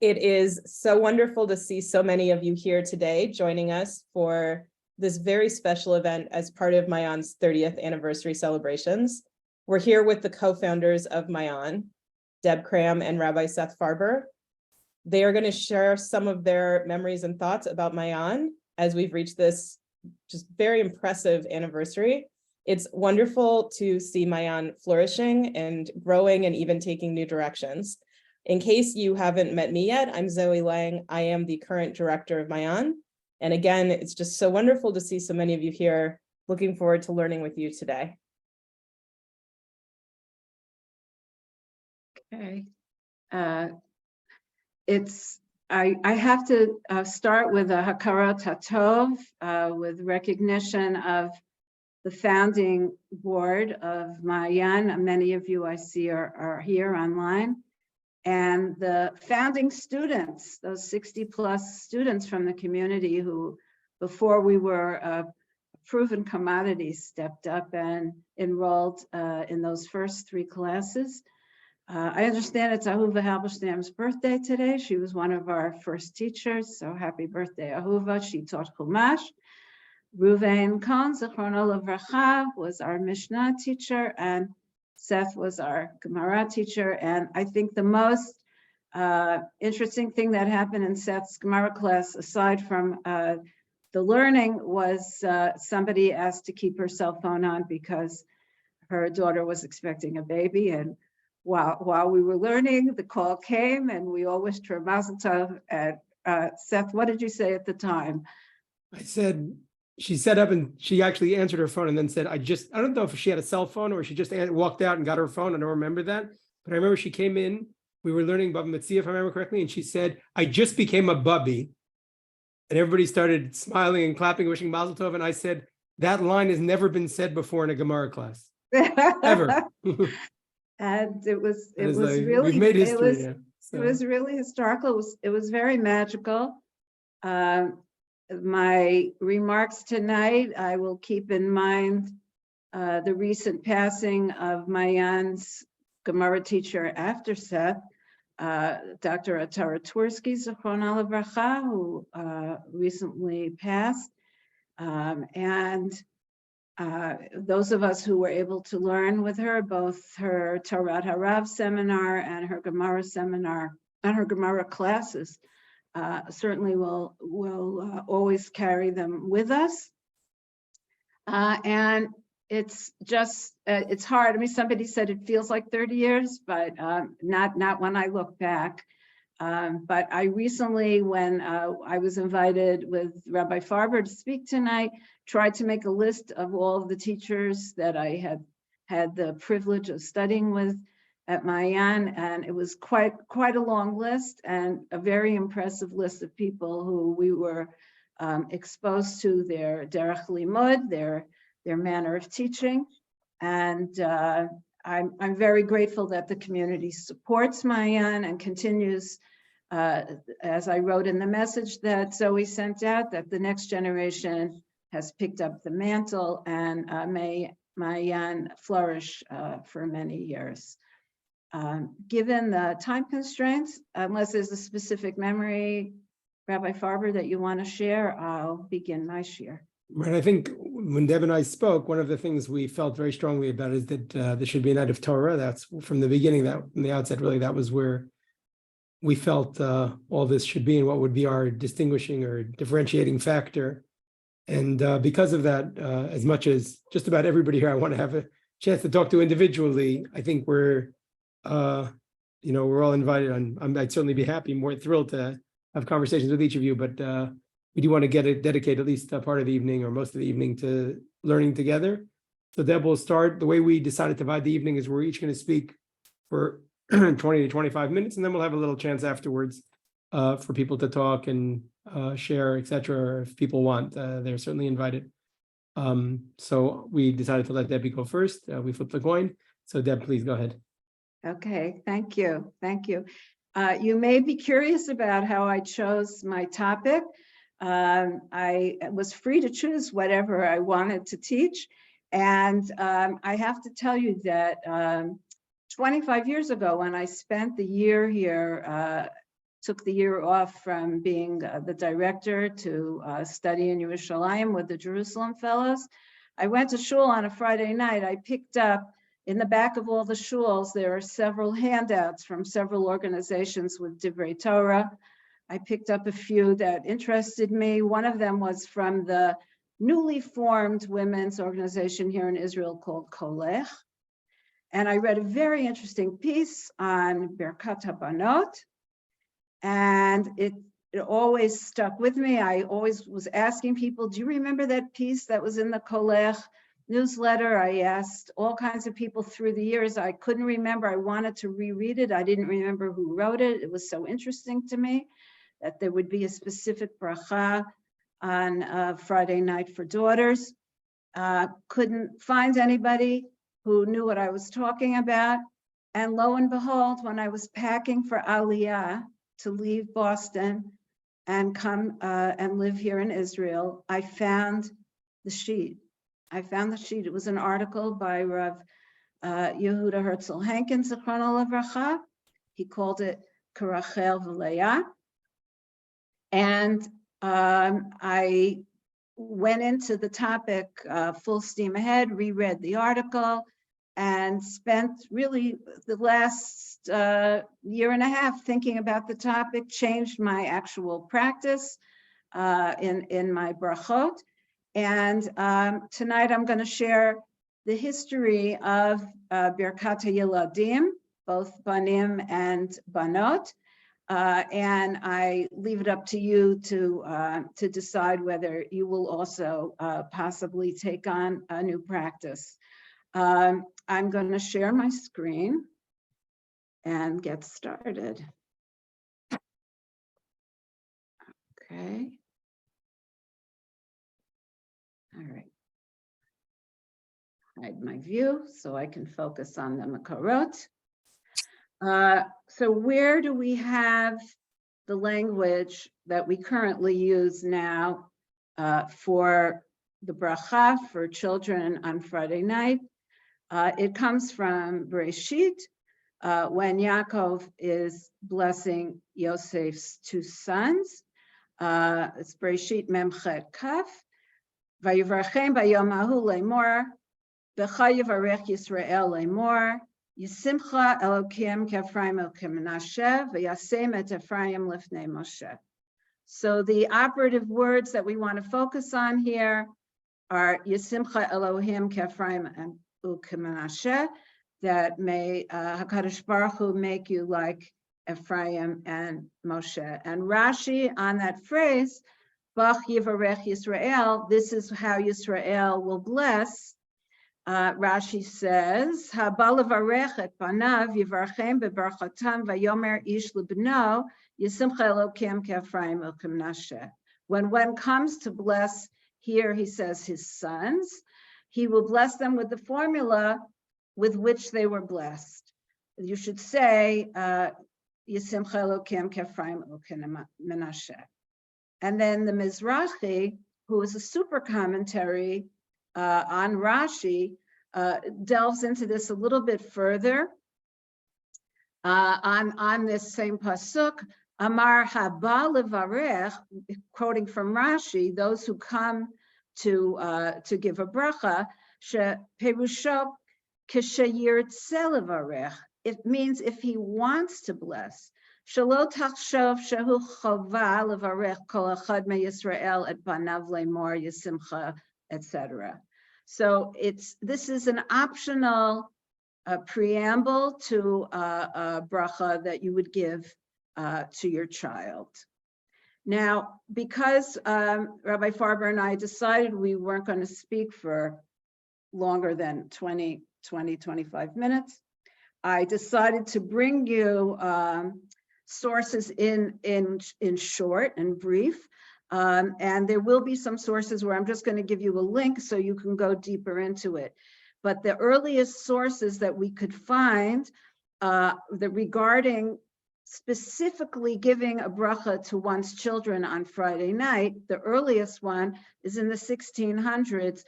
It is so wonderful to see so many of you here today joining us for this very special event as part of Mayan's 30th anniversary celebrations. We're here with the co-founders of Mayan, Deb Kram and Rabbi Seth Farber. They are going to share some of their memories and thoughts about Mayan as we've reached this just very impressive anniversary. It's wonderful to see Mayan flourishing and growing and even taking new directions. In case you haven't met me yet, I'm Zoe Lang. I am the current director of Mayan. And again, it's just so wonderful to see so many of you here. Looking forward to learning with you today. Okay. I have to start with a hakarat hatov, with recognition of the founding board of Mayan. Many of you I see are here online. And the founding students, those 60 plus students from the community who, before we were a proven commodity, stepped up and enrolled in those first 3 classes. I understand it's Ahuva Halberstam's birthday today. She was one of our first teachers, so happy birthday, Ahuva. She taught Chumash. Ruvain Kohn, Zichrono Livracha, was our Mishnah teacher, and Seth was our Gemara teacher. And I think the most interesting thing that happened in Seth's Gemara class, aside from the learning, was somebody asked to keep her cell phone on because her daughter was expecting a baby. And while we were learning, the call came and we all wished her mazel tov. And Seth, what did you say at the time? I said, she set up and she actually answered her phone and then said, I don't know if she had a cell phone or she just walked out and got her phone. I don't remember that. But I remember she came in, we were learning Baba Metzia, if I remember correctly, and she said, I just became a bubby. And everybody started smiling and clapping, wishing mazel tov. And I said, that line has never been said before in a Gemara class, ever. And it was like, really, we've made history, it was really historical. It was very magical. My remarks tonight, I will keep in mind the recent passing of Mayan's Gemara teacher after Seth, Dr. Atara Twersky, Zichrono Livracha, who recently passed. And those of us who were able to learn with her, both her Torah Harav seminar and her Gemara seminar, and her Gemara classes, certainly will always carry them with us. And it's just, it's hard. I mean, somebody said it feels like 30 years, but not when I look back. But I recently, when I was invited with Rabbi Farber to speak tonight, tried to make a list of all of the teachers that I had the privilege of studying with at Mayan, and it was quite a long list and a very impressive list of people who we were exposed to their derech limud, their manner of teaching. And I'm very grateful that the community supports Mayan and continues, as I wrote in the message that Zoe sent out, that the next generation has picked up the mantle, and may Mayan flourish for many years. Given the time constraints, unless there's a specific memory, Rabbi Farber, that you want to share, I'll begin my share. Right. I think when Deb and I spoke, one of the things we felt very strongly about is that there should be a night of Torah. That's from the beginning, that from the outset, really, that was where we felt all this should be and what would be our distinguishing or differentiating factor. And because of that, as much as just about everybody here I want to have a chance to talk to individually, I think we're all invited. I'd certainly be happy, more thrilled to have conversations with each of you, but we do want to dedicate at least a part of the evening or most of the evening to learning together. So Deb will start. The way we decided to divide the evening is we're each going to speak for 20 to 25 minutes, and then we'll have a little chance afterwards for people to talk and share, etc. If people want, they're certainly invited. So we decided to let Debbie go first. We flipped the coin. So Deb, please go ahead. Okay, thank you. Thank you. You may be curious about how I chose my topic. I was free to choose whatever I wanted to teach. And I have to tell you that 25 years ago, when I spent the year here took the year off from being the director to study in Yerushalayim with the Jerusalem Fellows. I went to shul on a Friday night. I picked up in the back of all the shuls, there are several handouts from several organizations with Divrei Torah. I picked up a few that interested me. One of them was from the newly formed women's organization here in Israel called Kolech. And I read a very interesting piece on Birkat HaBanot. And it always stuck with me. I always was asking people, do you remember that piece that was in the Kolech newsletter? I asked all kinds of people through the years. I couldn't remember. I wanted to reread it. I didn't remember who wrote it. It was so interesting to me that there would be a specific bracha on Friday night for daughters. Couldn't find anybody who knew what I was talking about. And lo and behold, when I was packing for Aliyah to leave Boston and come and live here in Israel, I found the sheet. It was an article by Rav Yehuda Herzl Henkin, Zichrono Livracha. He called it Karachel V'Leah. And I went into the topic full steam ahead, reread the article, and spent really the last year and a half thinking about the topic, changed my actual practice in my brachot. And tonight I'm going to share the history of Birkat HaYiladim, both Banim and Banot. And I leave it up to you to decide whether you will also possibly take on a new practice. I'm going to share my screen and get started. Okay. All right. Hide my view so I can focus on the Makorot. So where do we have the language that we currently use now for the bracha for children on Friday night? It comes from Bereshit, when Yaakov is blessing Yosef's two sons. It's Bereshit Memchet Kaf. Vayivrachem bayom hahu lemor, b'cha yivarech Yisrael lemor, Yisimcha Elokim K'Ephraim Elokim Menashe, v'yasem et Ephraim lifnei Moshe. So the operative words that we want to focus on here are Yisimcha Elohim K'Ephraim Elokim Menashe, that may HaKadosh Baruch Hu make you like Ephraim and Moshe. And Rashi on that phrase, Bach Yivarech Yisrael, this is how Yisrael will bless. Rashi says, "Habalavarech et panav yivarchem bebarchatam vayomer ish lebno yisimcha Elokim ke'Ephraim Elokim Menashe." When one comes to bless, here he says his sons, he will bless them with the formula with which they were blessed. You should say, "Yisimcha Elokim ke'Ephraim Elokim Menashe." And then the Mizrahi, who is a super commentary on Rashi, delves into this a little bit further. On this same pasuk, Amar haba levarech, quoting from Rashi, those who come to give a bracha, she perusho k'sheyirtze levarech. It means if he wants to bless. Shelo tachshov shehu chova levarech kol echad meYisrael et banav lemor yisimcha, etc. So this is an optional preamble to a bracha that you would give to your child. Now, because Rabbi Farber and I decided we weren't going to speak for longer than 25 minutes, I decided to bring you sources in short and brief. And there will be some sources where I'm just going to give you a link so you can go deeper into it. But the earliest sources that we could find regarding specifically giving a bracha to one's children on Friday night, the earliest one is in the 1600s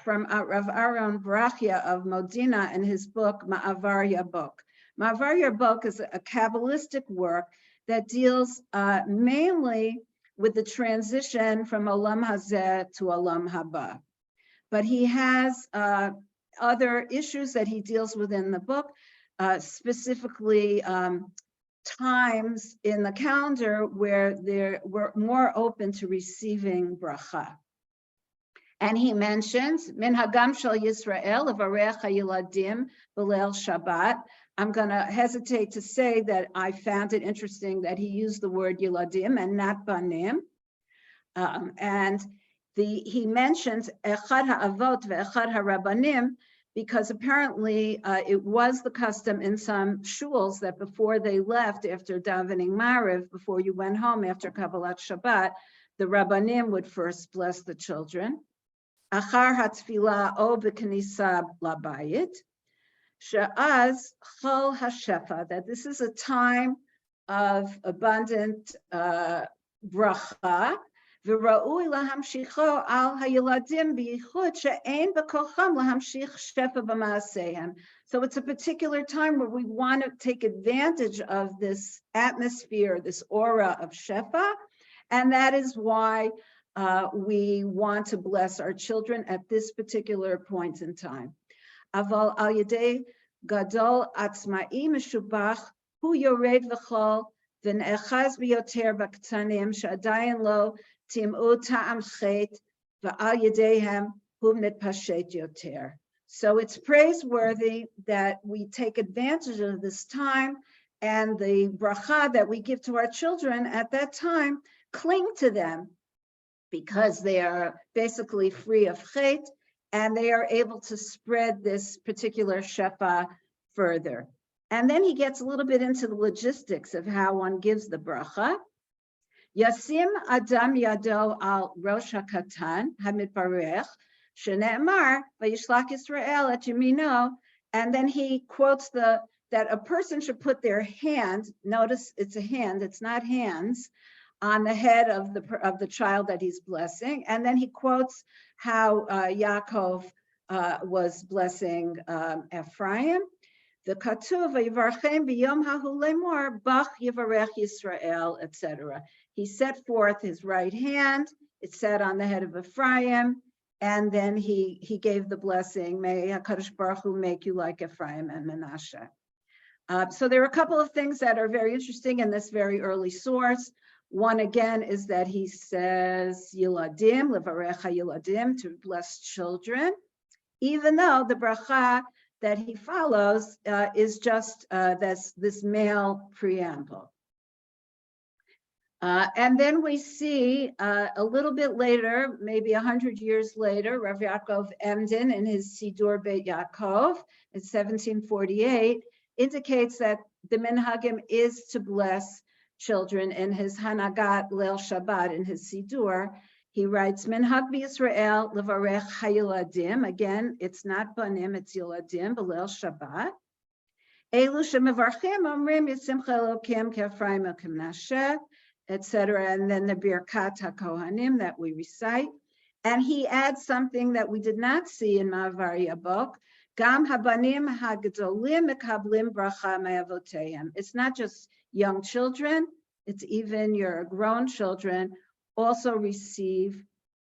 from Rav Aaron Barachia of Modena in his book, Ma'avar Yabok. Ma'avar Yabok is a Kabbalistic work that deals mainly with the transition from Olam Hazeh to Olam Haba. But he has other issues that he deals with in the book, specifically times in the calendar where we're more open to receiving bracha. And he mentions Minhagam Shel Yisrael Levarech HaYiladim B'Leil Shabbat. I'm going to hesitate to say that I found it interesting that he used the word Yiladim and not Banim. He mentions Echad HaAvot ve'Echad HaRabbanim because apparently it was the custom in some shuls that before they left after davening Mariv, before you went home after Kabbalat Shabbat, the Rabbanim would first bless the children. Achar HaTfilah o b'Knisa labayit. She'az chol hashefa, that this is a time of abundant bracha. V'ra'ui lahamshicho al hayeladim b'yichud she'ein b'kocham lahamshich shefa b'maasehem. So it's a particular time where we want to take advantage of this atmosphere, this aura of shefa, and that is why we want to bless our children at this particular point in time. Aval al yedei gadol atzma'i meshubach hu yored v'chol v'ne'echaz b'yoter b'ktanim she'adayin lo tim'u ta'am chet v'al yedehem hu mitpashet yoter. So it's praiseworthy that we take advantage of this time, and the bracha that we give to our children at that time, cling to them because they are basically free of chet, and they are able to spread this particular shefa further. And then he gets a little bit into the logistics of how one gives the bracha. Yasim Adam Yado al Rosh HaKatan HaMitbarech Shene'emar Vayishlach Yisrael et Yamino. And then he quotes that a person should put their hand, notice it's a hand, it's not hands, on the head of the child that he's blessing. And then he quotes how Yaakov was blessing Ephraim. The Katuv Yivarchem b'yom hahu lemor bach yivarech Yisrael, etc. He set forth his right hand. It sat on the head of Ephraim, and then he gave the blessing. May HaKadosh Baruch Hu make you like Ephraim and Manasseh. So there are a couple of things that are very interesting in this very early source. One again is that he says Yiladim, Levarecha Yiladim, to bless children, even though the bracha that he follows is just this male preamble. And then we see a little bit later, maybe 100 years later, Rav Yaakov Emden in his Sidur Beit Yaakov in 1748 indicates that the minhagim is to bless children. In his Hanagat Leil Shabbat, in his Sidur, he writes, Minhag b'Yisrael levarech hayiladim. Again, it's not banim, it's yiladim, b'Leil Shabbat. Elu shemevarchim omrim yisimcha elokim ke'Ephraim u'Manasseh, etc. And then the Birkat HaKohanim that we recite. And he adds something that we did not see in Ma'avar Yabok. Gam habanim hagdolim mekablim bracha me'avoteim. It's not just young children, it's even your grown children also receive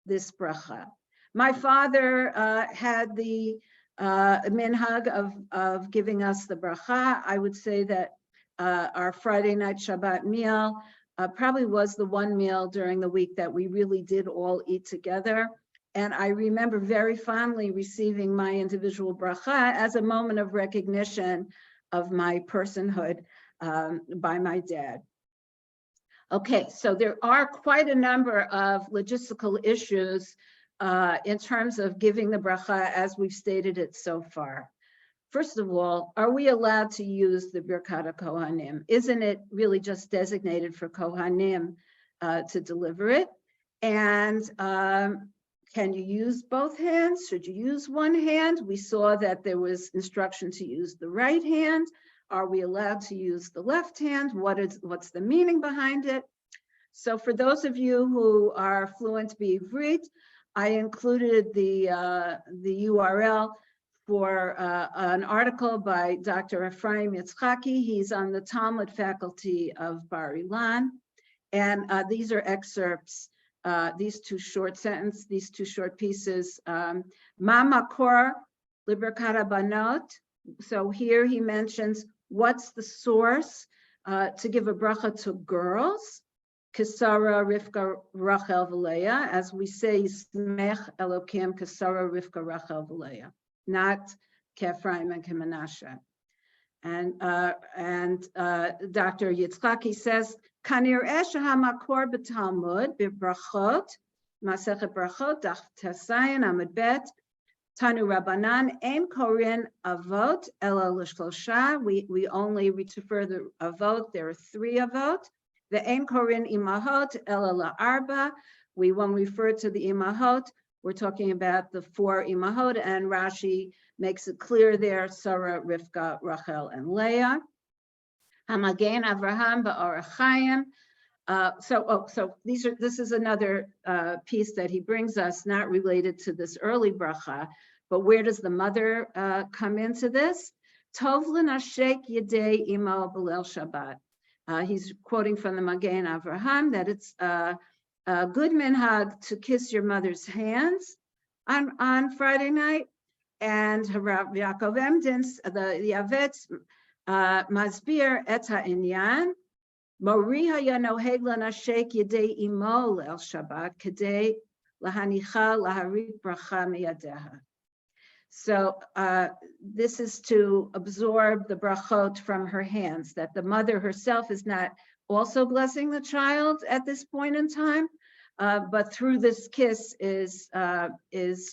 this bracha. My father had the minhag of giving us the bracha. I would say that our Friday night Shabbat meal probably was the one meal during the week that we really did all eat together. And I remember very fondly receiving my individual bracha as a moment of recognition of my personhood by my dad. Okay, so there are quite a number of logistical issues in terms of giving the bracha as we've stated it so far. First of all, are we allowed to use the Birkat HaKohanim? Isn't it really just designated for Kohanim to deliver it? And can you use both hands? Should you use one hand? We saw that there was instruction to use the right hand. Are we allowed to use the left hand? What's the meaning behind it? So for those of you who are fluent B'Ivrit, I included the URL for an article by Dr. Ephraim Yitzchaki. He's on the Talmud faculty of Bar Ilan. And these are excerpts, these two short pieces. Ma Makor Liberkat Banot. So here he mentions what's the source to give a bracha to girls. Kesara, Rivka, Rachel, V'Leah. As we say, Yismech Elokim, Kesara, Rivka, Rachel, V'Leah. Not Kefraim and Kemenashe. And Dr. Yitzchaki says, Kanir Esha Makor b'Talmud b'Brachot, Masechet Brachot, Daf Tesayin Amud Bet, Tanu Rabbanan, Ein Korin Avot, Ela L'Shlosha. We only refer the Avot. There are 3 Avot. The Ein Korin Imahot, Ela La'arba. When we refer to the Imahot, we're talking about the 4 Imahot, and Rashi makes it clear there, Sarah, Rivka, Rachel, and Leah. Hamagen Avraham Ba'or Chaim. So this is another piece that he brings us, not related to this early bracha, but where does the mother come into this? Tov l'nashek yedei imo b'leil Shabbat. He's quoting from the Magen Avraham that it's a good minhag to kiss your mother's hands on Friday night. And Rav Yaakov Emdin, the Yavetz, Masbir et ha'inyan, Mori haya noheg lanashek yedei imo leil Shabbat kedei lahanicha laharik bracha miyadeha. So this is to absorb the brachot from her hands, that the mother herself is not also blessing the child at this point in time, but through this kiss is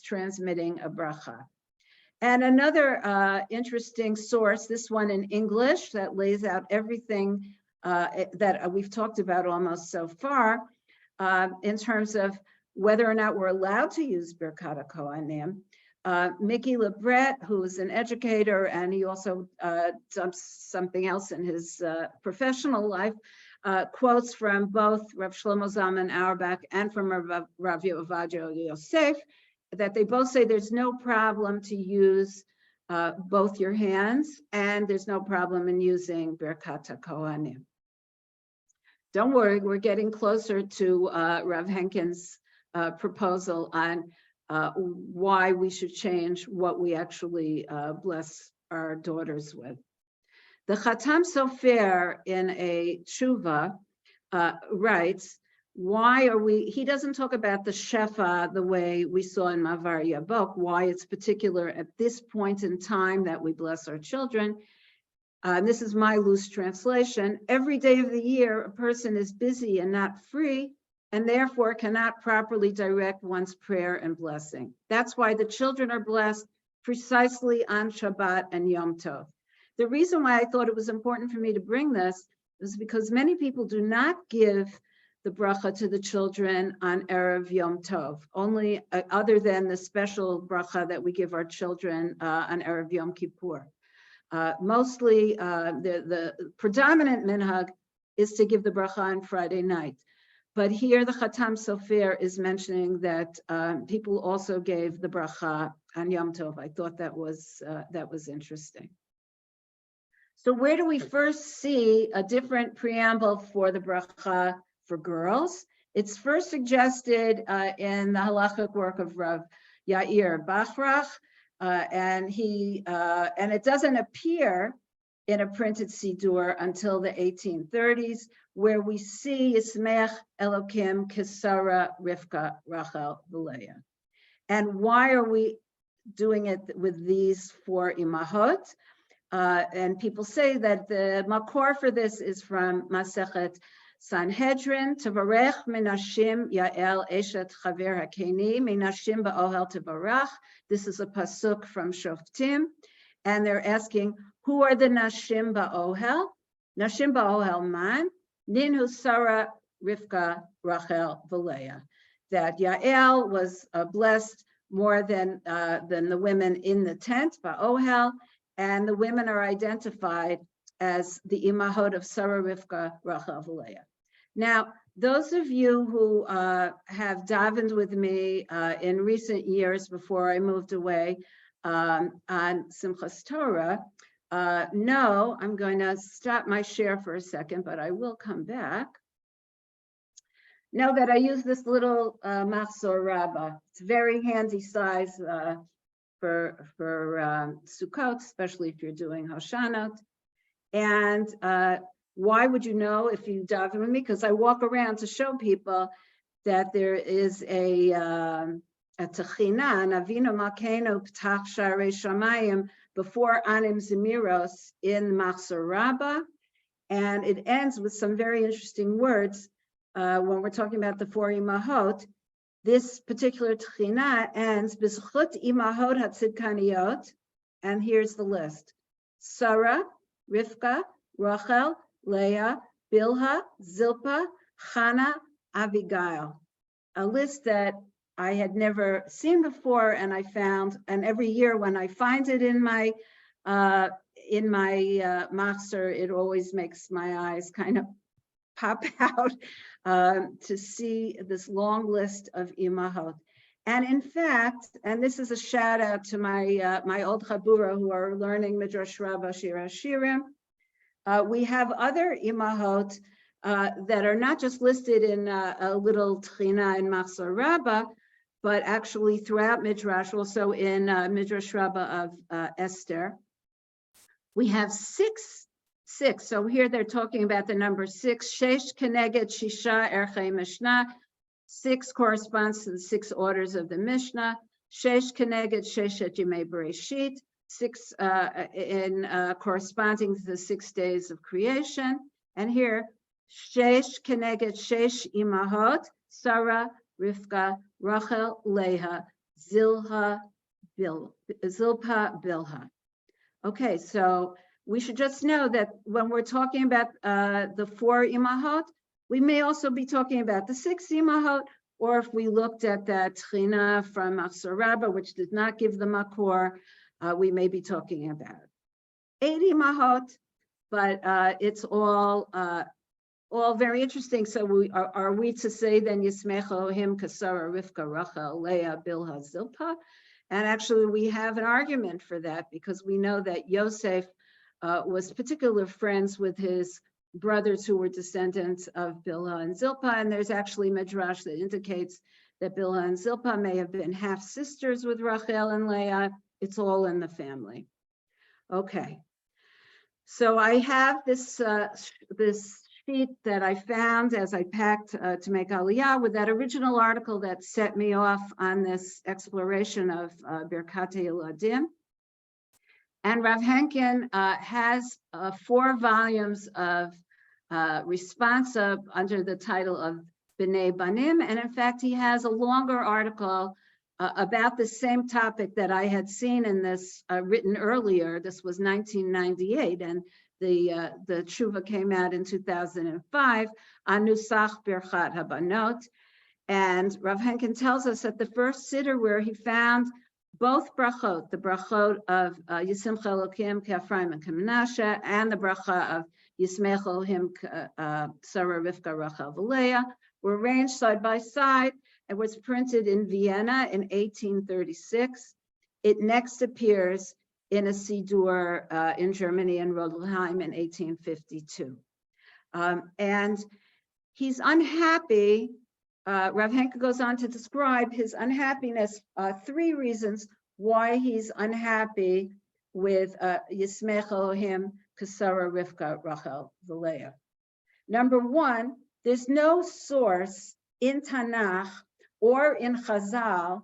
transmitting a bracha. And another interesting source, this one in English, that lays out everything that we've talked about almost so far, in terms of whether or not we're allowed to use Birkat HaKohanim. Mickey Lebret, who is an educator, and he also does something else in his professional life, quotes from both Rav Shlomo Zalman Auerbach and from Rav Ovadia Yosef, that they both say there's no problem to use both your hands, and there's no problem in using Birkat HaKohanim. Don't worry, we're getting closer to Rav Henkin's proposal on why we should change what we actually bless our daughters with. The Chatam Sofer in a tshuva writes, he doesn't talk about the shefa the way we saw in Mavar Yabok, why it's particular at this point in time that we bless our children. And this is my loose translation. Every day of the year, a person is busy and not free, and therefore cannot properly direct one's prayer and blessing. That's why the children are blessed precisely on Shabbat and Yom Tov. The reason why I thought it was important for me to bring this is because many people do not give the bracha to the children on Erev Yom Tov, only other than the special bracha that we give our children on Erev Yom Kippur. Mostly, the predominant minhag is to give the bracha on Friday night. But here the Chatam Sofer is mentioning that people also gave the bracha on Yom Tov. I thought that was interesting. So where do we first see a different preamble for the bracha for girls? It's first suggested in the halachic work of Rav Yair Bachrach, and it doesn't appear in a printed Sidur until the 1830s, where we see Yismech Elokim Kesara Rivka Rachel V'Leah. And why are we doing it with these 4 imahot? And people say that the makor for this is from Masechet Sanhedrin, Tavarech Menashim Yael Eshet Chaver Hakeni, Menashim Ba'ohel Tavarach. This is a pasuk from Shoftim. And they're asking, who are the Nashim Ba'ohel? Nashim Ba'ohel Man, Ninhu Sarah Rivka Rachel V'Leah. That Yael was blessed more than the women in the tent, Ba'ohel, and the women are identified as the imahot of Sarah Rivka Rachel V'Leah. Now, those of you who have davened with me in recent years before I moved away on Simchas Torah. No, I'm going to stop my share for a second, but I will come back. Know that I use this little Machzor Rabbah. It's very handy size for Sukkot, especially if you're doing Hoshanot. And why would you know if you daven with me? Because I walk around to show people that there is a techina, Avinu Malkeinu P'tach Sharei Shamayim, before Anim Zemiros in Machzor Rabbah. And it ends with some very interesting words. When we're talking about the four imahot, this particular techina ends b'zchut imahot hatzidkaniot, and here's the list: Sarah, Rivka, Rachel, Leah, Bilhah, Zilpah, Chana, Abigail. A list that I had never seen before, and I found, and every year when I find it in my machzor, it always makes my eyes kind of pop out to see this long list of imahot. And in fact, and this is a shout out to my old chabura who are learning Midrash Rabbah Shir HaShirim. We have other imahot that are not just listed in a little techina in Machzor Rabbah, but actually throughout Midrash, also in Midrash Rabbah of Esther. We have six. So here they're talking about the number 6. Shesh keneged shisha erchei Mishnah. 6 corresponds to the 6 orders of the Mishnah. Shesh keneged sheshet yemei Bereshit. 6 in corresponding to the 6 days of creation. And here, shesh keneged shesh imahot, Sarah, Rivka, Rachel, Leah, Zilpah, Bilhah. Okay, so we should just know that when we're talking about the 4 imahot, we may also be talking about the 6 imahot, or if we looked at that techina from Machzor Rabbah, which did not give the makor, we may be talking about 8 imahot, but it's all very interesting. So are we to say then Yismech Elohim Kasara, Rivka, Rachel, Leah, Bilhah, Zilpah? And actually we have an argument for that, because we know that Yosef was particular friends with his brothers who were descendants of Bilhah and Zilpah, and there's actually midrash that indicates that Bilhah and Zilpah may have been half sisters with Rachel and Leah. It's all in the family. Okay, so I have this sheet that I found as I packed to make Aliyah with that original article that set me off on this exploration of Birkatei Eladim. And Rav Henkin has 4 volumes of responsa under the title of B'nai Banim. And in fact, he has a longer article about the same topic that I had seen in this written earlier. This was 1998, and the tshuva came out in 2005, Anusach Birchat Habanot. And Rav Henkin tells us that the first siddur where he found both brachot, the brachot of Yisimcha Elokim K'Ephraim and K'Menashe, and the bracha of Yismech Elohim Sarah, Rivka, Rachel, Leah, were arranged side by side and was printed in Vienna in 1836. It next appears in a siddur in Germany in Rodelheim in 1852. And he's unhappy. Rav Henkin goes on to describe his unhappiness, 3 reasons why he's unhappy with Yismech Elohim, Kasara, Rivka, Rachel, Leah. Number 1, there's no source in Tanakh or in Chazal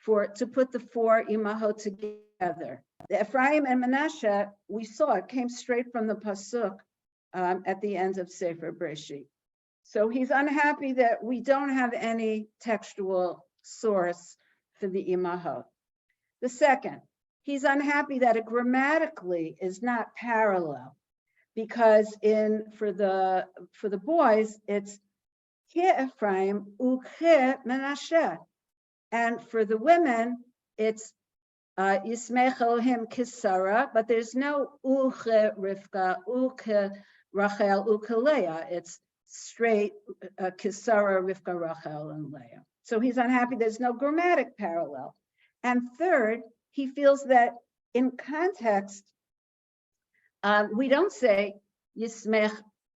to put the 4 imahot together. The Ephraim and Menashe, we saw it came straight from the pasuk at the end of Sefer Breshit. So he's unhappy that we don't have any textual source for the imahot. The second, he's unhappy that it grammatically is not parallel, because for the boys it's Ke Ephraim uke Menashe, and for the women it's Yismech Elohim Kisara, but there's no uche Rivka, uke Rachel, uke Leah. It's straight Kisara, Rivka, Rachel, and Leah. So he's unhappy there's no grammatic parallel. And third, he feels that in context, we don't say Yismech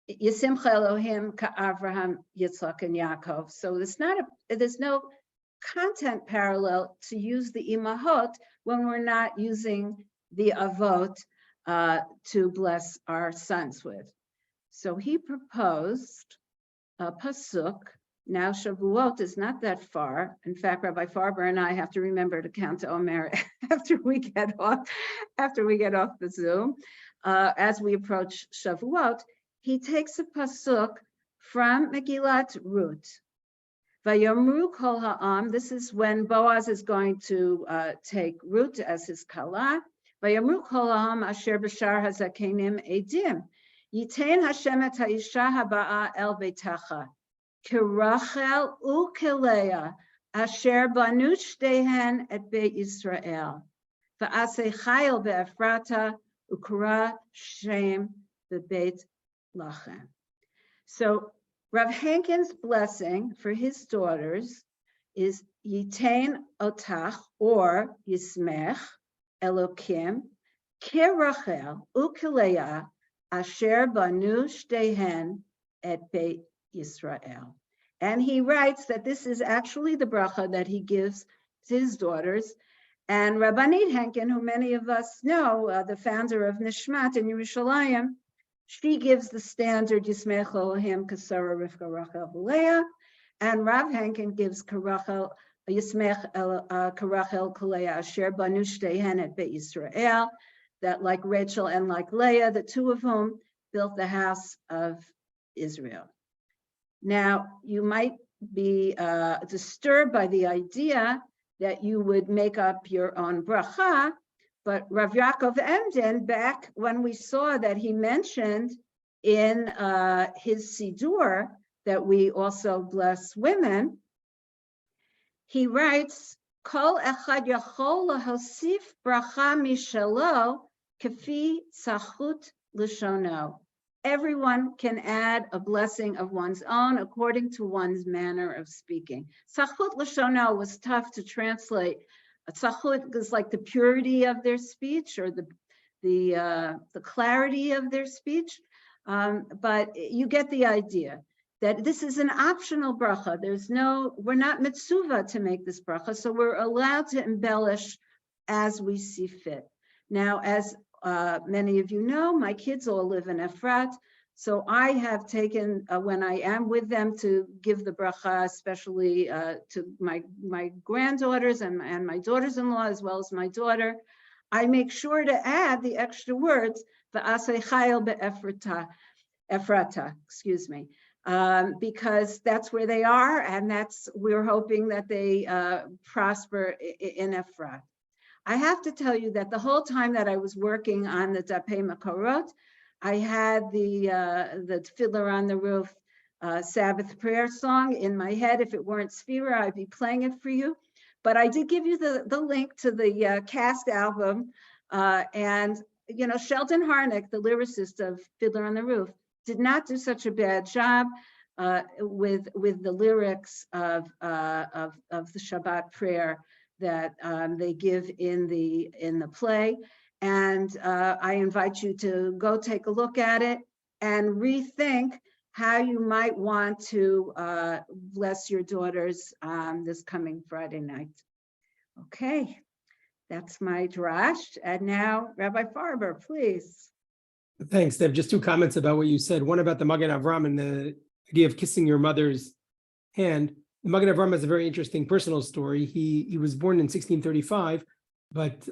Yisimcha Elohim Ka'Avraham, Yitzchak, and Yaakov. So there's no content parallel to use the imahot when we're not using the avot to bless our sons with. So he proposed a pasuk. Now Shavuot is not that far. In fact, Rabbi Farber and I have to remember to count to Omer after we get off the Zoom. As we approach Shavuot, he takes a pasuk from Megillat Ruth. Vayomru kol ha'am. This is when Boaz is going to take Ruth as his kala. Vayomru kol ha'am asher b'shar hazakenim edim. Yitain Hashem et ha'isha haba'a el beitacha. Kirachel u'kelea asher banu shtehen et beit Yisrael. Va'asei chayil be'efrata ukra shem be'beit lachem. So Rav Hankin's blessing for his daughters is Yitain Otach, or Yismech Elokim Kirachel u'kelea asher banu shtehen et beit Yisrael. And he writes that this is actually the bracha that he gives to his daughters. And Rabbanit Henkin, who many of us know, the founder of Nishmat in Yerushalayim, she gives the standard Yismech Elohim Kasara Rivka Rachel V'Leah, and Rav Henkin gives Karachel Yismech Karachel Kalea Asher Banu Shtehen et Beit Yisrael, that like Rachel and like Leah, the two of whom built the house of Israel. Now, you might be disturbed by the idea that you would make up your own bracha, but Rav Yaakov Emden, back when we saw that he mentioned in his Sidur that we also bless women, he writes, Kol echad yachol lahosif bracha mishalo kafi tzachut l'shono. Everyone can add a blessing of one's own according to one's manner of speaking. Tzachut l'shono was tough to translate. Tzachut is like the purity of their speech or the clarity of their speech, but you get the idea that this is an optional bracha. We're not mitzvah to make this bracha, so we're allowed to embellish as we see fit. Now, as many of you know, my kids all live in Efrat, so I have taken, when I am with them, to give the bracha, especially to my granddaughters and my daughters-in-law, as well as my daughter, I make sure to add the extra words, v'asei chayil be'efrata, excuse me, because that's where they are, and we're hoping that they prosper in Efrat. I have to tell you that the whole time that I was working on the Dapei Makorot, I had the Fiddler on the Roof Sabbath prayer song in my head. If it weren't Sphira, I'd be playing it for you. But I did give you the link to the cast album. And, you know, Sheldon Harnick, the lyricist of Fiddler on the Roof, did not do such a bad job with the lyrics of the Shabbat prayer that they give in the play. And I invite you to go take a look at it and rethink how you might want to bless your daughters this coming Friday night. Okay, that's my drash. And now, Rabbi Farber, please. Thanks, Deb. Just two comments about what you said. One about the Magen Avram and the idea of kissing your mother's hand. The Magen Avram has a very interesting personal story. He was born in 1635, but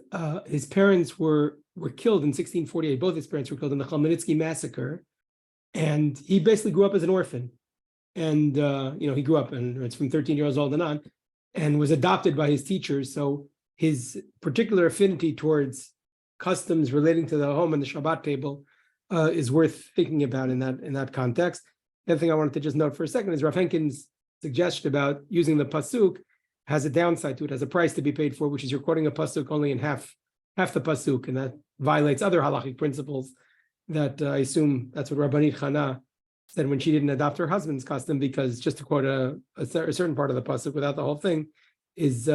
his parents were killed in 1648. Both his parents were killed in the Chmielnicki massacre, and he basically grew up as an orphan. And he grew up, and it's from 13 years old and on, and was adopted by his teachers. So his particular affinity towards customs relating to the home and the Shabbat table is worth thinking about in that context. The other thing I wanted to just note for a second is Rav Henkin's suggestion about using the pasuk has a downside to it, has a price to be paid for, which is you're quoting a pasuk only in half the pasuk, and that violates other halachic principles that I assume that's what Rabbanit Chana said when she didn't adopt her husband's custom, because just to quote a certain part of the pasuk without the whole thing is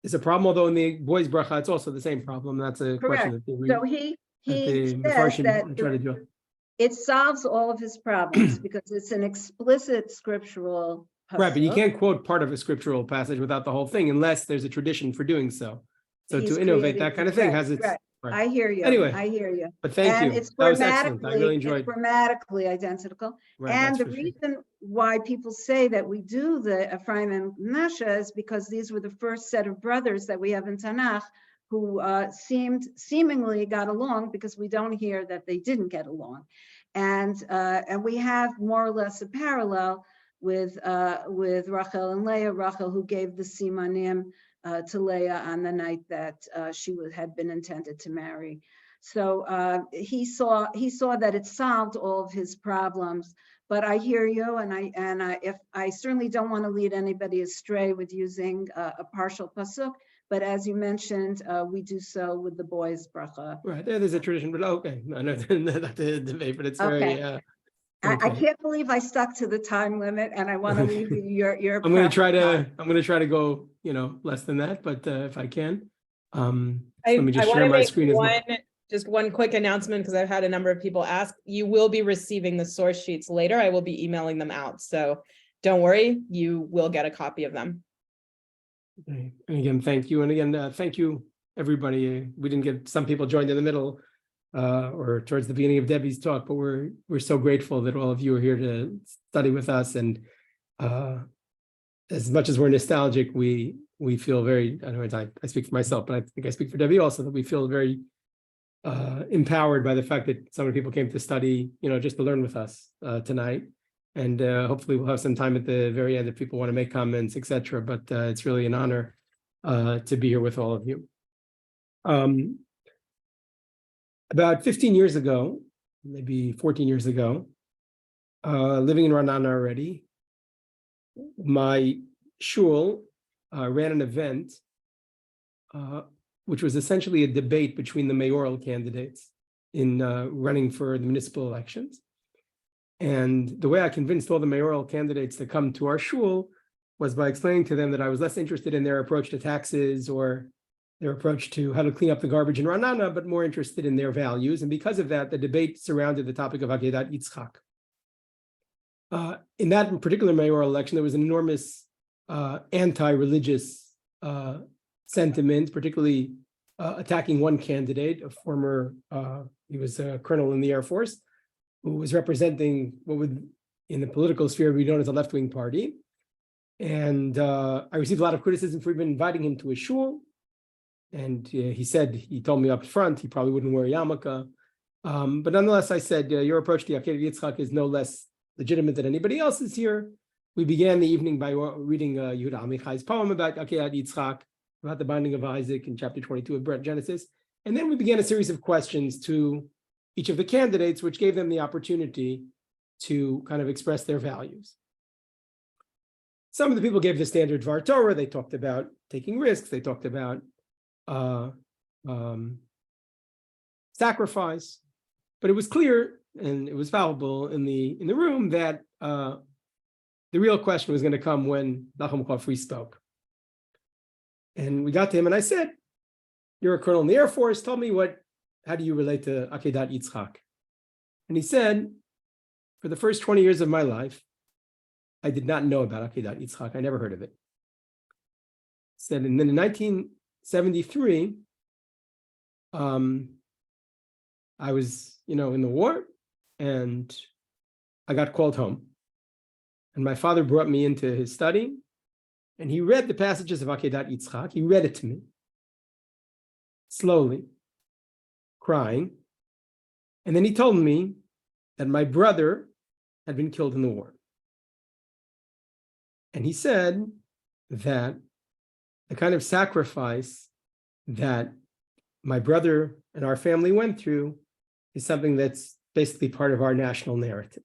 is a problem, although in the boys' bracha, it's also the same problem. That's a question Correct. that they So he says that try to do. it solves all of his problems because it's an explicit scriptural Right, but you pasuk. can't quote part of a scriptural passage without the whole thing unless there's a tradition for doing so. So He's to innovate, creating that kind of thing right, has its. right. Right. I hear you. Anyway, I hear you. but thank And you. it's That was excellent. I really enjoyed. It's grammatically identical. Right, And that's the for sure. reason why people say that we do the Ephraim and Manasseh is because these were the first set of brothers that we have in Tanakh who seemingly got along, because we don't hear that they didn't get along. And we have more or less a parallel with Rachel and Leah. Rachel, who gave the simanim to Leah on the night that she had been intended to marry. So he saw that it solved all of his problems. But I hear you, and I certainly don't want to lead anybody astray with using a partial pasuk. But as you mentioned, we do so with the boys' bracha. Right, there's a tradition, but okay, no, not the debate, but it's very. Okay. I can't believe I stuck to the time limit, and I want to leave you your. I'm going to try to go, less than that, but if I can, let me just share my screen as well. Just one quick announcement, because I've had a number of people ask. You will be receiving the source sheets later. I will be emailing them out, so don't worry, you will get a copy of them. Okay. And again, thank you, and again, thank you, everybody. We didn't get some people joined in the middle. Or towards the beginning of Debbie's talk, but we're so grateful that all of you are here to study with us. And as much as we're nostalgic, we feel very, I don't know, I speak for myself, but I think I speak for Debbie also, that we feel very empowered by the fact that so many people came to study, just to learn with us tonight. And hopefully we'll have some time at the very end if people want to make comments, etc. But it's really an honor to be here with all of you. About 15 years ago, maybe 14 years ago, living in Ra'anana already, my shul ran an event which was essentially a debate between the mayoral candidates in running for the municipal elections. And the way I convinced all the mayoral candidates to come to our shul was by explaining to them that I was less interested in their approach to taxes or their approach to how to clean up the garbage in Ra'anana, but more interested in their values. And because of that, the debate surrounded the topic of Akedat Yitzchak. In that particular mayoral election, there was an enormous anti-religious sentiment, particularly attacking one candidate, a former, he was a colonel in the Air Force, who was representing what would, in the political sphere, be known as a left-wing party. And I received a lot of criticism for even inviting him to a shul. And he told me up front, he probably wouldn't wear a yarmulke. But nonetheless, I said, your approach to Akedat Yitzchak is no less legitimate than anybody else's here. We began the evening by reading Yehuda Amichai's poem about Akedat Yitzchak, about the binding of Isaac in chapter 22 of Genesis. And then we began a series of questions to each of the candidates, which gave them the opportunity to kind of express their values. Some of the people gave the standard Dvar Torah. They talked about taking risks. They talked about sacrifice, but it was clear and it was palpable in the room that the real question was going to come when Nachum Chafri spoke. And we got to him, and I said, "You're a colonel in the Air Force. Tell me how do you relate to Akedat Yitzchak?" And he said, "For the first 20 years of my life, I did not know about Akedat Yitzchak. I never heard of it." He said, and then in 1973, I was, in the war, and I got called home. And my father brought me into his study, and he read the passages of Akedat Yitzchak. He read it to me, slowly, crying. And then he told me that my brother had been killed in the war. And he said that the kind of sacrifice that my brother and our family went through is something that's basically part of our national narrative.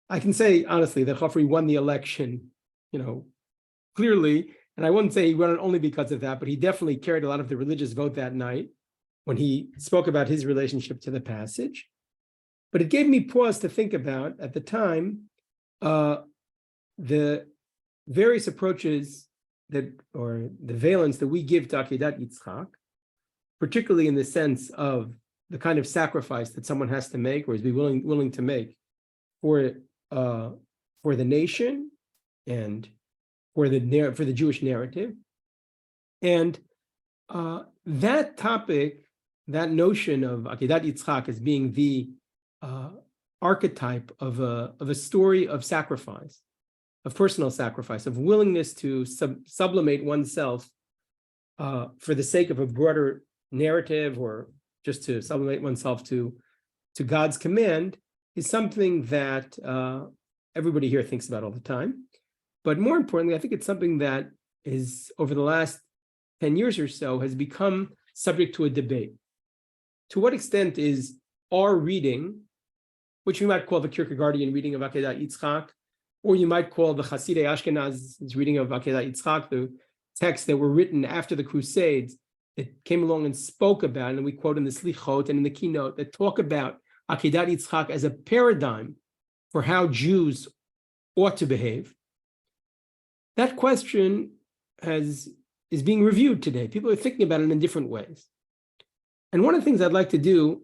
I can say honestly that Chafri won the election, clearly, and I wouldn't say he won it only because of that, but he definitely carried a lot of the religious vote that night when he spoke about his relationship to the passage. But it gave me pause to think about, at the time, the various approaches or the valence that we give to Akedat Yitzchak, particularly in the sense of the kind of sacrifice that someone has to make or is be willing to make for the nation and for the Jewish narrative. And that topic, that notion of Akedat Yitzchak as being the archetype of a story of sacrifice, of personal sacrifice, of willingness to sublimate oneself for the sake of a broader narrative, or just to sublimate oneself to God's command, is something that everybody here thinks about all the time. But more importantly, I think it's something that is, over the last 10 years or so, has become subject to a debate. To what extent is our reading, which we might call the Kierkegaardian reading of Akedat Yitzchak, or you might call the Hasidei Ashkenaz's reading of Akedat Yitzchak, the texts that were written after the Crusades, that came along and spoke about, and we quote in the Slichot and in the keynote, that talk about Akedat Yitzchak as a paradigm for how Jews ought to behave. That question is being reviewed today. People are thinking about it in different ways. And one of the things I'd like to do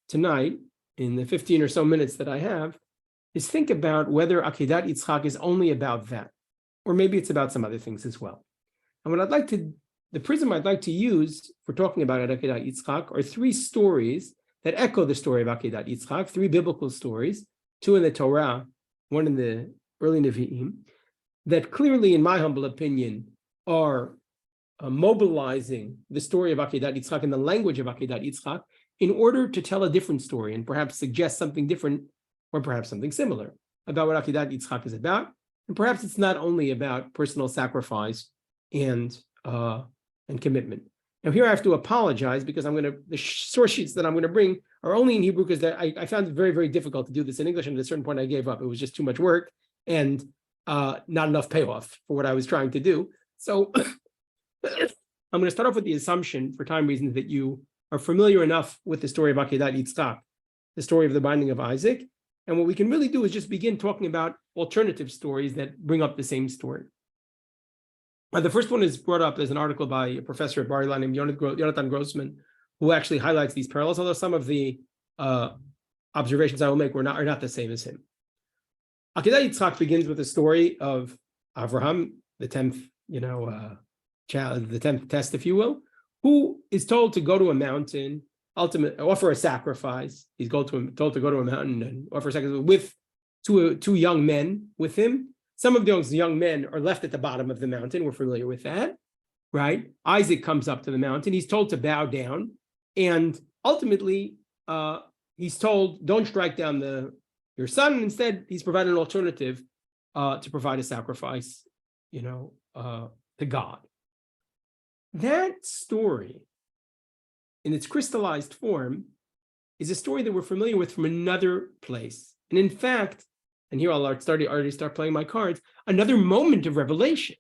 tonight, in the 15 or so minutes that I have, is think about whether Akedat Yitzchak is only about that, or maybe it's about some other things as well. And the prism I'd like to use for talking about Akedat Yitzchak are three stories that echo the story of Akedat Yitzchak, three biblical stories, two in the Torah, one in the early Nevi'im, that clearly, in my humble opinion, are mobilizing the story of Akedat Yitzchak and the language of Akedat Yitzchak in order to tell a different story and perhaps suggest something different or perhaps something similar about what Akedat Yitzchak is about. And perhaps it's not only about personal sacrifice and commitment. Now here I have to apologize because the source sheets that I'm going to bring are only in Hebrew because I found it very, very difficult to do this in English, and at a certain point I gave up. It was just too much work and not enough payoff for what I was trying to do. So I'm going to start off with the assumption, for time reasons, that you are familiar enough with the story of Akedat Yitzchak, the story of the binding of Isaac. And what we can really do is just begin talking about alternative stories that bring up the same story. The first one is brought up as an article by a professor at Bar Ilan named Yonatan Grossman, who actually highlights these parallels, although some of the observations I will make are not the same as him. Akedat Yitzchak begins with the story of Avraham, the 10th, child, the 10th test, if you will, who is told to go to a mountain, offer a sacrifice. He's told to go to a mountain and offer a sacrifice with two young men with him. Some of those young men are left at the bottom of the mountain. We're familiar with that, right? Isaac comes up to the mountain. He's told to bow down. And ultimately, he's told, don't strike down your son. Instead, he's provided an alternative to provide a sacrifice, to God. That story, in its crystallized form, is a story that we're familiar with from another place. And in fact, and here I'll already start playing my cards, another moment of revelation.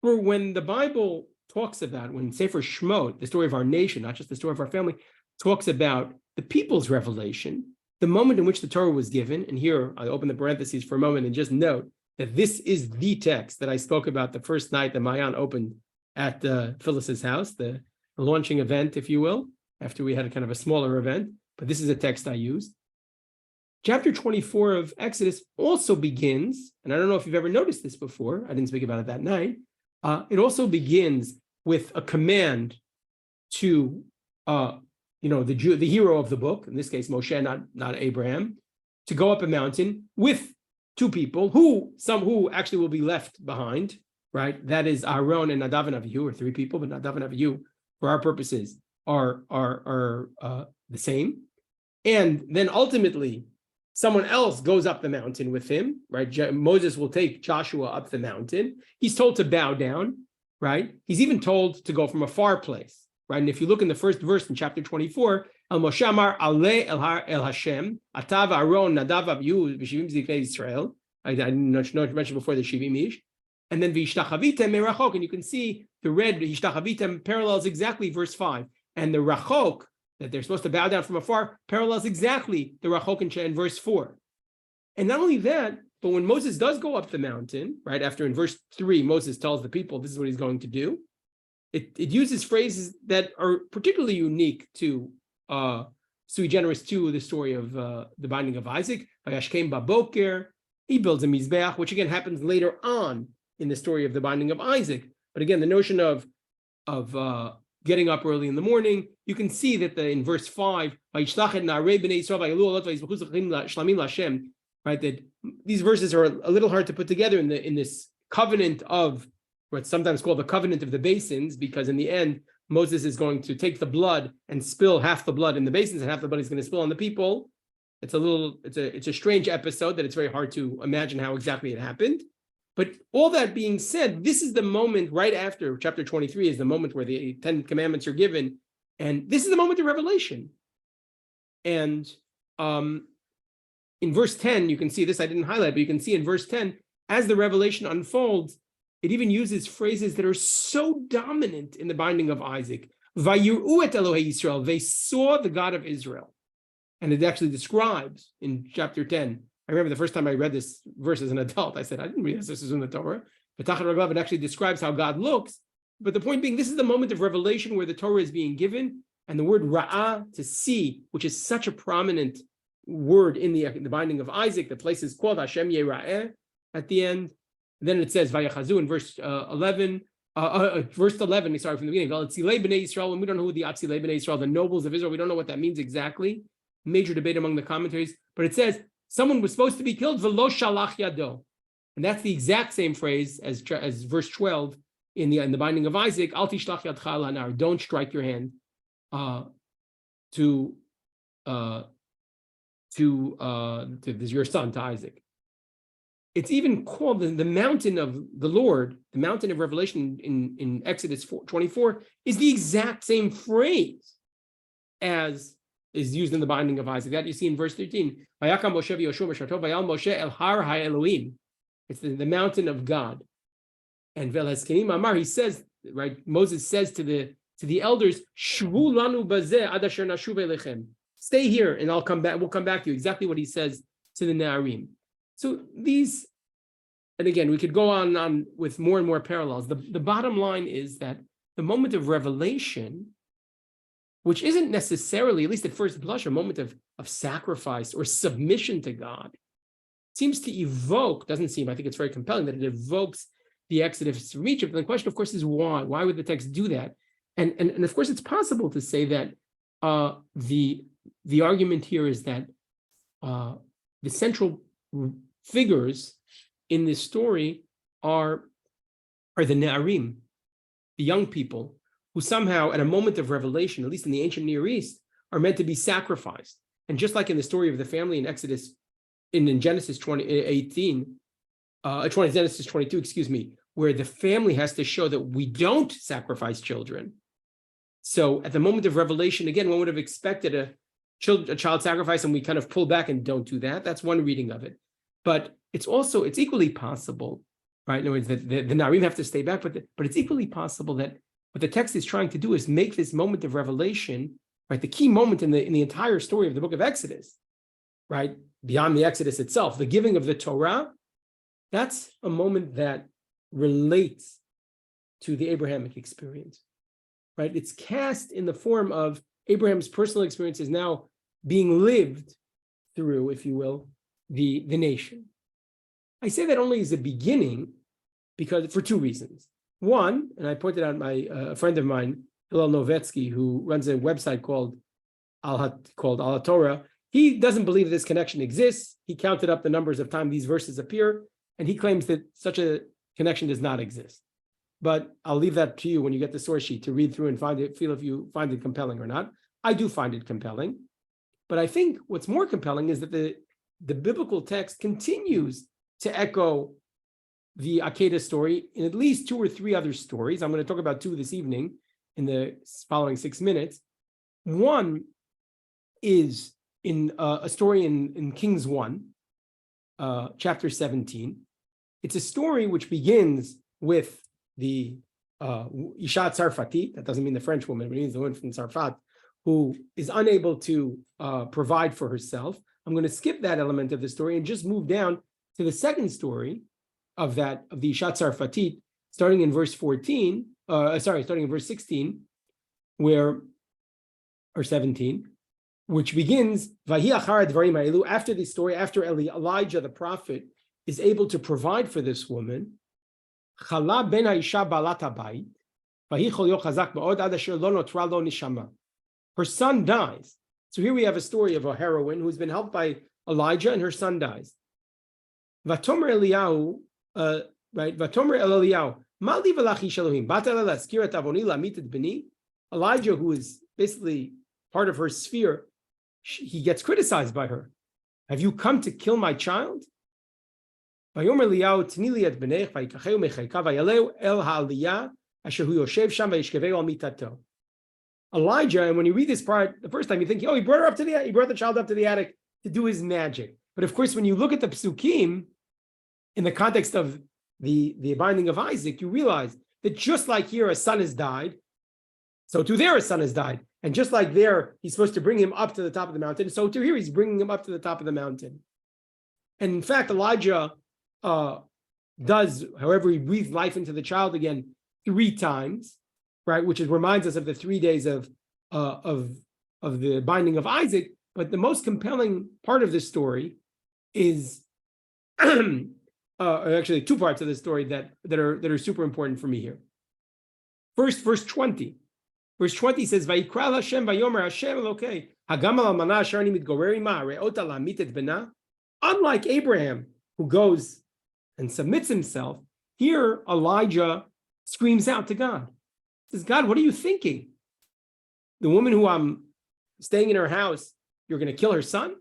For when the Bible talks about, when Sefer Shemot, the story of our nation, not just the story of our family, talks about the people's revelation, the moment in which the Torah was given, and here I open the parentheses for a moment and just note that this is the text that I spoke about the first night that Mayan opened at Phyllis's house, the launching event, if you will, after we had a kind of a smaller event, but this is a text I used. Chapter 24 of Exodus also begins, and I don't know if you've ever noticed this before, I didn't speak about it that night, it also begins with a command to, the hero of the book, in this case Moshe, not Abraham, to go up a mountain with two people who actually will be left behind, right? That is Aaron and Nadav and Avihu, or three people, but Nadav and Avihu, for our purposes, are the same. And then ultimately, someone else goes up the mountain with him, right? Moses will take Joshua up the mountain. He's told to bow down, right? He's even told to go from a far place, right? And if you look in the first verse in chapter 24, El Moshe Amar Aleh El Hashem, Atav Aaron Nadav Avihu V'Shivim Ziknei Yisrael. I didn't mention before the Shivim Ish. And then V'Yishtachavitem Merachok, and you can see the red V'Yishtachavitem parallels exactly verse 5. And the Rachok, that they're supposed to bow down from afar, parallels exactly the Rachok in verse 4. And not only that, But when Moses does go up the mountain, right, after in verse 3, Moses tells the people this is what he's going to do, it uses phrases that are particularly unique to sui generis to the story of the binding of Isaac. Vayashkem baboker, he builds a mizbeach, which again happens later on in the story of the binding of Isaac. But again, the notion of getting up early in the morning, you can see that in verse 5, right, that these verses are a little hard to put together in this covenant of what's sometimes called the covenant of the basins, because in the end, Moses is going to take the blood and spill half the blood in the basins, and half the blood is going to spill on the people. It's a strange episode that it's very hard to imagine how exactly it happened. But all that being said, this is the moment right after chapter 23 is the moment where the 10 commandments are given. And this is the moment of revelation. And in verse 10, you can see this, I didn't highlight, but you can see in verse 10, as the revelation unfolds, it even uses phrases that are so dominant in the binding of Isaac. Vayir'u et Elohei Yisrael, they saw the God of Israel. And it actually describes in chapter 10. I remember the first time I read this verse as an adult, I said, I didn't realize this is in the Torah. But it actually describes how God looks. But the point being, this is the moment of revelation where the Torah is being given, and the word ra'ah, to see, which is such a prominent word in the binding of Isaac. The place is called Hashem Yera'eh at the end. Then it says Vayachazu in verse 11. Verse 11, sorry, from the beginning. Atzilei b'nei Yisrael, and we don't know who the Atzilei b'nei Yisrael, the nobles of Israel, we don't know what that means exactly. Major debate among the commentaries, but it says someone was supposed to be killed, v'lo shalach yado, and that's the exact same phrase as verse 12 in the binding of Isaac. Al tishlach yadcha al hanar, don't strike your hand to your son, to Isaac. It's even called the mountain of the Lord, the mountain of revelation in Exodus 24 is the exact same phrase as is used in the binding of Isaac. That you see in verse 13. It's the mountain of God. And Velheskenim Amar, he says, right, Moses says to the elders, Shvu lanu bazeh ad asher nashuv elechem. Stay here and we'll come back to you. Exactly what he says to the Ne'arim. So these, and again, we could go on with more and more parallels. The bottom line is that the moment of revelation, which isn't necessarily, at least at first blush, a moment of sacrifice or submission to God, seems to evoke, doesn't seem, I think it's very compelling that it evokes the Exodus from Egypt. And the question, of course, is why? Why would the text do that? And of course, it's possible to say that the argument here is that the central figures in this story are the Ne'arim, the young people, who somehow, at a moment of revelation, at least in the ancient Near East, are meant to be sacrificed. And just like in the story of the family in Exodus, in Genesis 22, where the family has to show that we don't sacrifice children. So at the moment of revelation, again, one would have expected a child sacrifice, and we kind of pull back and don't do that. That's one reading of it. But it's equally possible, right? In other words, that the Narim have to stay back, but it's equally possible that what the text is trying to do is make this moment of revelation, right, the key moment in the entire story of the book of Exodus, right, beyond the Exodus itself, the giving of the Torah. That's a moment that relates to the Abrahamic experience, right? It's cast in the form of Abraham's personal experience is now being lived through, if you will, the nation. I say that only as a beginning because for two reasons. One, and I pointed out a friend of mine, Hillel Novetsky, who runs a website called Al Torah. He doesn't believe this connection exists. He counted up the numbers of times these verses appear, and he claims that such a connection does not exist. But I'll leave that to you when you get the source sheet to read through and feel if you find it compelling or not. I do find it compelling. But I think what's more compelling is that the biblical text continues to echo the Akedah story in at least two or three other stories. I'm going to talk about two this evening in the following 6 minutes. One is in a story in Kings 1, chapter 17. It's a story which begins with the Isha Tzarfati, that doesn't mean the French woman, but it means the woman from Tzarfat, who is unable to provide for herself. I'm going to skip that element of the story and just move down to the second story of the Ishat Tzarfatit, starting in verse 14, starting in verse 16, or 17, which begins, after this story, after Elijah the prophet is able to provide for this woman, her son dies. So here we have a story of a heroine who's been helped by Elijah, and her son dies. Vatomer Eliyahu, right? Vatomer Eliyahu, ma li v'lach ish Elohim, bata laskir et avoni lamit et b'ni. Elijah, who is basically part of her sphere, he gets criticized by her. Have you come to kill my child? Vayomer Eliyahu tni li et b'nech vayikacheu mechayka vayaleu el ha'aliyah asher hu yoshev sham vayishkeveu al mitato. Elijah, and when you read this part the first time, you think, oh, he brought the child up to the attic to do his magic. But of course, when you look at the psukim in the context of the binding of Isaac, you realize that just like here a son has died, so too there a son has died. And just like there, he's supposed to bring him up to the top of the mountain, so too here he's bringing him up to the top of the mountain. And in fact, Elijah does, however, he breathed life into the child again 3 times, right? Which reminds us of the 3 days of the binding of Isaac. But the most compelling part of this story is actually 2 parts of the story that are super important for me here. First, verse 20. Verse 20 says, "Vayikra Hashem vayomer Hashem Elokei hagam al almana asher ani mitgorer ima re'ota lamit et bena." Unlike Abraham, who goes and submits himself, here Elijah screams out to God. He says, God, what are you thinking? The woman who I'm staying in her house, you're going to kill her son?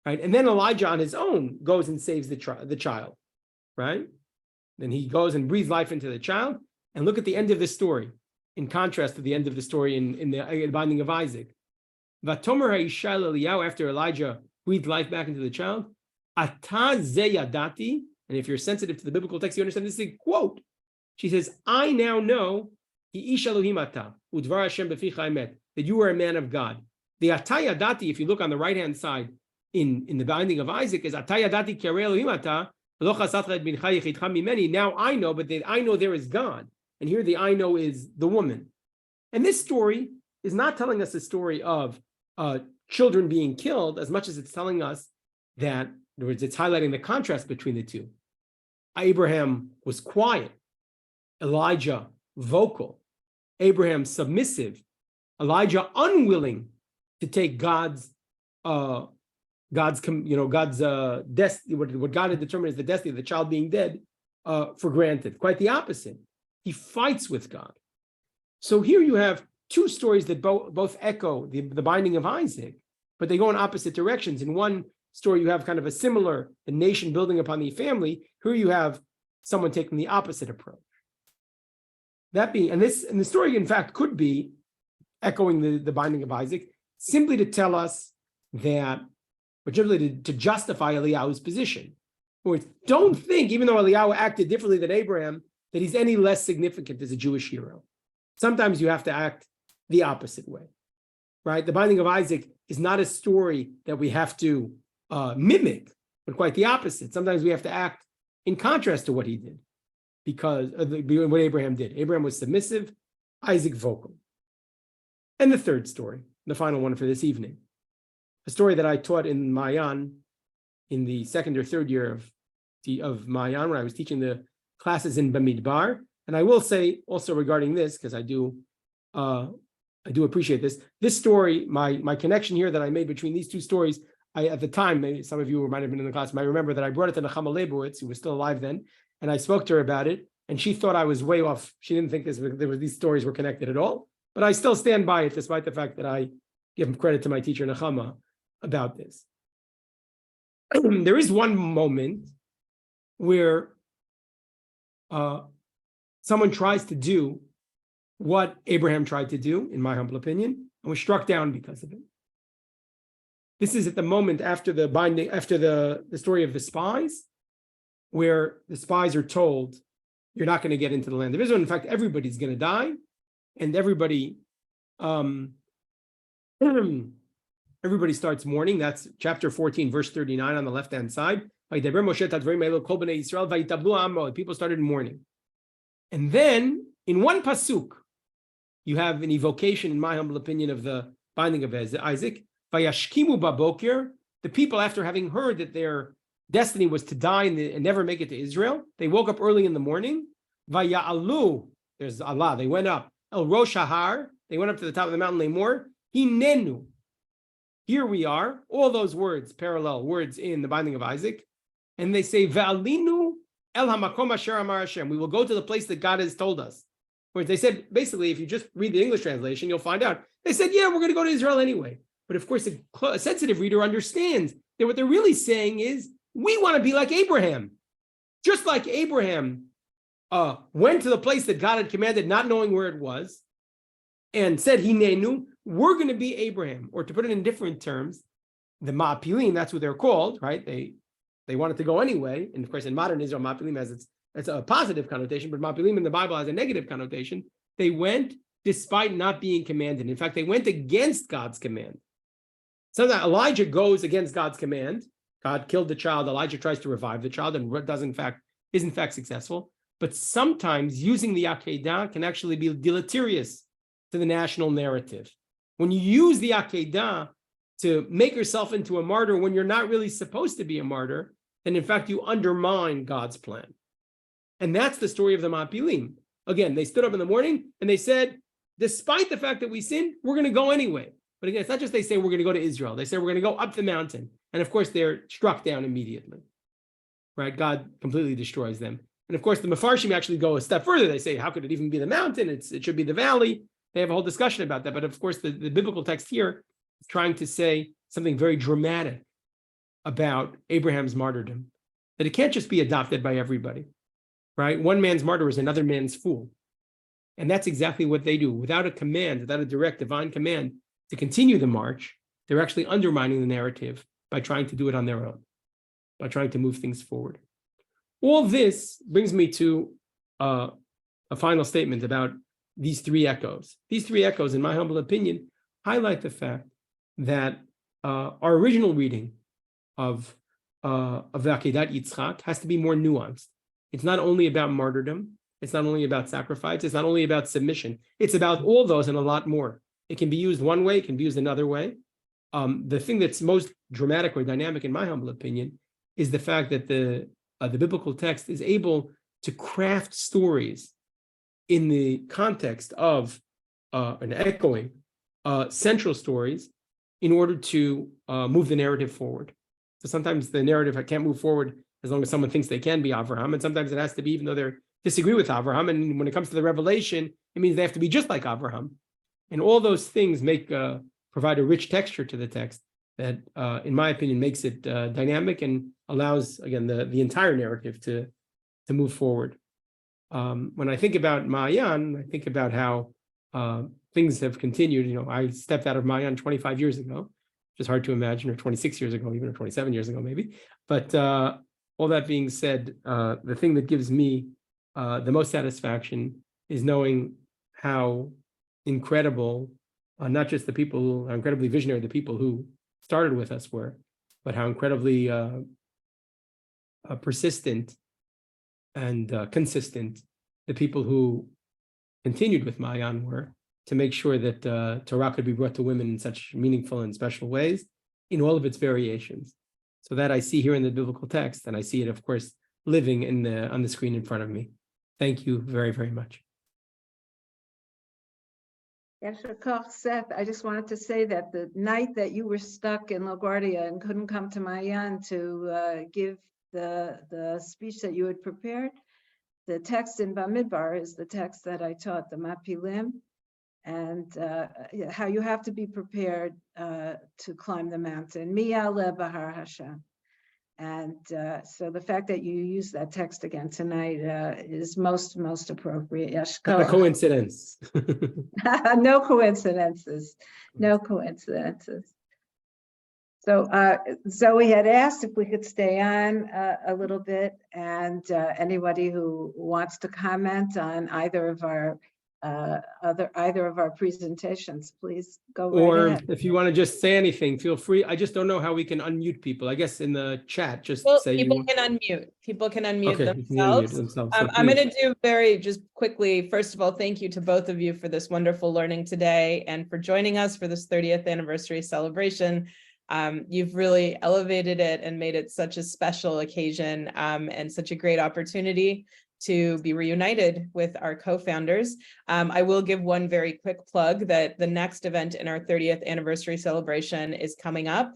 Right? And then Elijah on his own goes and saves the child, right? Then he goes and breathes life into the child. And look at the end of the story, in contrast to the end of the story in the binding of Isaac. Vatomer ha'isha Eliyahu, after Elijah breathed life back into the child, Ata ze yadati, and if you're sensitive to the biblical text, you understand this is a quote. She says, I now know that you are a man of God. The atayadati, if you look on the right-hand side in the binding of Isaac, is atayadati k'arei Elohim ata, lo chasatcha et bincha yechidcha mimeni. Now I know, but the I know there is God. And here the I know is the woman. And this story is not telling us a story of children being killed as much as it's telling us that, in other words, it's highlighting the contrast between the two. Abraham was quiet. Elijah vocal. Abraham submissive. Elijah unwilling to take God's destiny, what God had determined as the destiny of the child being dead, for granted. Quite the opposite. He fights with God. So here you have 2 stories that both echo the binding of Isaac, but they go in opposite directions. In one story, you have kind of a similar, the nation building upon the family. Here you have someone taking the opposite approach. That being, and the story, in fact, could be echoing the binding of Isaac, simply to tell us that, or generally to justify Eliyahu's position. Or don't think, even though Eliyahu acted differently than Abraham, that he's any less significant as a Jewish hero. Sometimes you have to act the opposite way, right? The binding of Isaac is not a story that we have to mimic, but quite the opposite. Sometimes we have to act in contrast to what he did, because of what Abraham did. Abraham was submissive, Isaac vocal. And the third story, the final one for this evening, a story that I taught in Mayan in the 2nd or 3rd year of Mayan, when I was teaching the classes in Bamidbar. And I will say also regarding this, because I do appreciate this. This story, my connection here that I made between these 2 stories, at the time, maybe some of you might have been in the class, might remember that I brought it to Nechama Leibowitz, who was still alive then, and I spoke to her about it, and she thought I was way off. She didn't think these stories were connected at all, but I still stand by it, despite the fact that I give credit to my teacher Nechama about this. There is one moment where someone tries to do what Abraham tried to do, in my humble opinion, and was struck down because of it. This is at the moment after the story of the spies, where the spies are told, you're not going to get into the land of Israel. In fact, everybody's going to die, and everybody everybody starts mourning. That's chapter 14, verse 39 on the left-hand side. People started mourning. And then in one pasuk, you have an evocation, in my humble opinion, of the binding of Isaac. Vayashkimu babokir, the people, after having heard that their destiny was to die and never make it to Israel, they woke up early in the morning. Vaya'alu, there's Allah, they went up. El Rosh Hahar, they went up to the top of the mountain, Lemor. Hinenu, here we are, all those words, parallel words in the binding of Isaac. And they say, Va'alinu el hamakom asher amar Hashem, we will go to the place that God has told us. Where they said, basically, if you just read the English translation, you'll find out. They said, yeah, we're going to go to Israel anyway. But of course, a sensitive reader understands that what they're really saying is, we want to be like Abraham. Just like Abraham went to the place that God had commanded, not knowing where it was, and said, Hinenu, we're going to be Abraham. Or to put it in different terms, the Ma'apilim, that's what they're called, right? They wanted to go anyway. And of course, in modern Israel, Ma'apilim has it's a positive connotation, but Ma'apilim in the Bible has a negative connotation. They went despite not being commanded. In fact, they went against God's command. Sometimes Elijah goes against God's command. God killed the child. Elijah tries to revive the child and is in fact successful. But sometimes using the Akedah can actually be deleterious to the national narrative. When you use the Akedah to make yourself into a martyr when you're not really supposed to be a martyr, then in fact you undermine God's plan. And that's the story of the Ma'apilim. Again, they stood up in the morning and they said, despite the fact that we sinned, we're going to go anyway. But again, it's not just they say we're going to go to Israel. They say we're going to go up the mountain. And of course, they're struck down immediately. Right? God completely destroys them. And of course, the Mefarshim actually go a step further. They say, how could it even be the mountain? It should be the valley. They have a whole discussion about that. But of course, the biblical text here is trying to say something very dramatic about Abraham's martyrdom, that it can't just be adopted by everybody. Right? One man's martyr is another man's fool. And that's exactly what they do. Without a command, without a direct divine command to continue the march, they're actually undermining the narrative by trying to do it on their own, by trying to move things forward. All this brings me to a final statement about these three echoes. These three echoes, in my humble opinion, highlight the fact that our original reading of Akedat Yitzchak has to be more nuanced. It's not only about martyrdom. It's not only about sacrifice. It's not only about submission. It's about all those and a lot more. It can be used one way. It can be used another way. The thing that's most dramatic or dynamic, in my humble opinion, is the fact that the biblical text is able to craft stories in the context of an echoing central stories in order to move the narrative forward. So sometimes the narrative can't move forward as long as someone thinks they can be Avraham, and sometimes it has to be even though they disagree with Avraham. And when it comes to the revelation, it means they have to be just like Avraham. And all those things provide a rich texture to the text that, in my opinion, makes it dynamic and allows, again, the entire narrative to move forward. When I think about Ma'ayan, I think about how things have continued. You know, I stepped out of Ma'ayan 25 years ago, which is hard to imagine, or 26 years ago, even, or 27 years ago, maybe. But all that being said, the thing that gives me the most satisfaction is knowing how incredible, not just the people, how incredibly visionary the people who started with us were, but how incredibly persistent and consistent the people who continued with Ma'ayan were, to make sure that Torah could be brought to women in such meaningful and special ways in all of its variations. So that I see here in the biblical text, and I see it, of course, living on the screen in front of me. Thank you very, very much. Seth, I just wanted to say that the night that you were stuck in LaGuardia and couldn't come to Ma'ayan to give the speech that you had prepared, the text in Bamidbar is the text that I taught, the Mapilim, and how you have to be prepared to climb the mountain. Miyale Bahar Hashem. And so the fact that you use that text again tonight is most appropriate. Not a coincidence. No coincidences. No coincidences. So Zoe had asked if we could stay on a little bit, and anybody who wants to comment on either of our either of our presentations, please go right Or ahead. if you want to just say anything, feel free. I just don't know how we can unmute people. I guess in the chat, just Well, say people you. can unmute. People can unmute Okay, you can unmute themselves. themselves. So I'm going please. to do very just quickly. First of all, thank you to both of you for this wonderful learning today and for joining us for this 30th anniversary celebration. You've really elevated it and made it such a special occasion and such a great opportunity to be reunited with our co-founders. I will give one very quick plug that the next event in our 30th anniversary celebration is coming up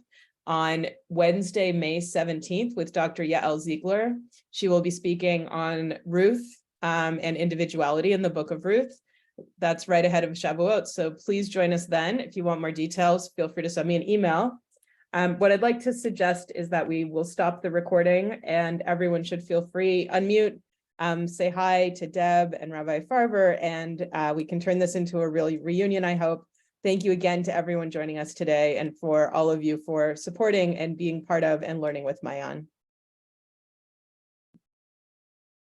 on Wednesday, May 17th with Dr. Yael Ziegler. She will be speaking on Ruth and individuality in the book of Ruth. That's right ahead of Shavuot. So please join us then. If you want more details, feel free to send me an email. What I'd like to suggest is that we will stop the recording and everyone should feel free, unmute, say hi to Deb and Rabbi Farber, and we can turn this into a real reunion, I hope. Thank you again to everyone joining us today and for all of you for supporting and being part of and learning with Maayan.